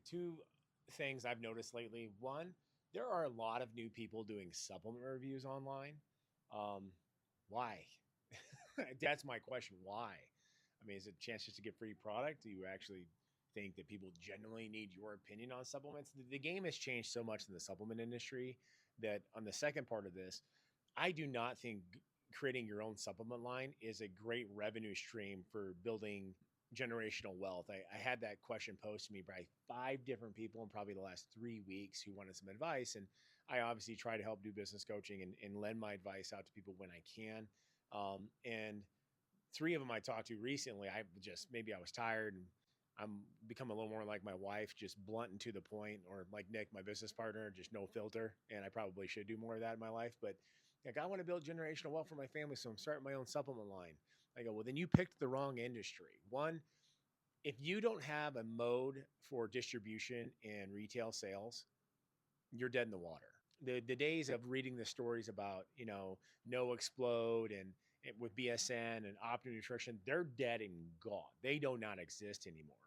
Two things I've noticed lately. One, there are a lot of new people doing supplement reviews online. Um, why? That's my question. Why? I mean, is it a chance just to get free product? Do you actually think that people genuinely need your opinion on supplements? The game has changed so much in the supplement industry that on the second part of this, I do not think creating your own supplement line is a great revenue stream for building generational wealth. I had that question posed to me by five different people in probably the last 3 weeks who wanted some advice. And I obviously try to help do business coaching and lend my advice out to people when I can. And three of them I talked to recently, maybe I was tired and I'm become a little more like my wife, just blunt and to the point, or like Nick, my business partner, just no filter. And I probably should do more of that in my life. But like, I want to build generational wealth for my family, so I'm starting my own supplement line. I go, well, then you picked the wrong industry. One, if you don't have a mode for distribution and retail sales, you're dead in the water. The days of reading the stories about, no explode and with BSN and Optimum Nutrition, they're dead and gone. They do not exist anymore.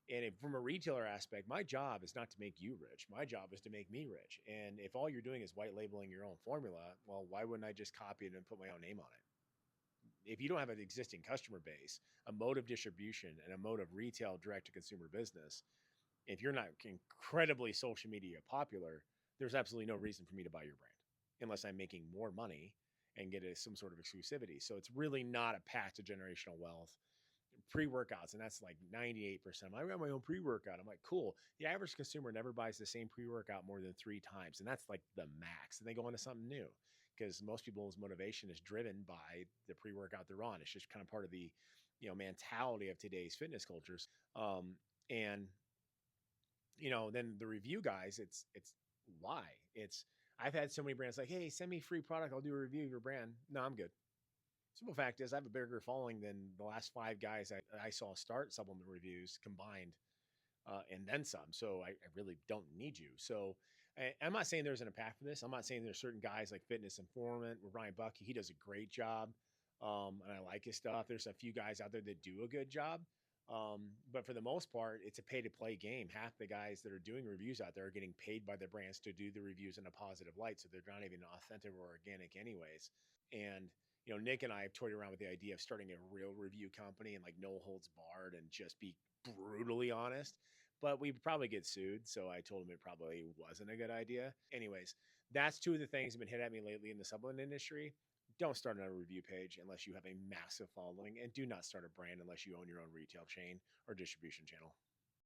And from a retailer aspect, my job is not to make you rich. My job is to make me rich. And if all you're doing is white labeling your own formula, well, why wouldn't I just copy it and put my own name on it? If you don't have an existing customer base, a mode of distribution, and a mode of retail direct to consumer business, if you're not incredibly social media popular, there's absolutely no reason for me to buy your brand unless I'm making more money and get some sort of exclusivity. So it's really not a path to generational wealth. Pre-workouts, and that's like 98%. I got my own pre-workout. I'm like, cool. The average consumer never buys the same pre-workout more than 3 times, and that's like the max. And they go into something new because most people's motivation is driven by the pre-workout they're on. It's just kind of part of the mentality of today's fitness cultures. And then the review guys, it's why it's I've had so many brands like, hey, send me free product, I'll do a review of your brand. No, I'm good. Simple fact is, I have a bigger following than the last five guys I saw start supplement reviews combined, and then some. So I really don't need you. So I'm not saying there isn't a path for this. I'm not saying there's certain guys like Fitness Informant with Ryan Bucky. He does a great job, and I like his stuff. There's a few guys out there that do a good job. But for the most part, it's a pay to play game. Half the guys that are doing reviews out there are getting paid by their brands to do the reviews in a positive light. So they're not even authentic or organic, anyways. And Nick and I have toyed around with the idea of starting a real review company and like no holds barred and just be brutally honest. But we'd probably get sued. So I told him it probably wasn't a good idea. Anyways, that's two of the things that have been hit at me lately in the supplement industry. Don't start another review page unless you have a massive following, and do not start a brand unless you own your own retail chain or distribution channel.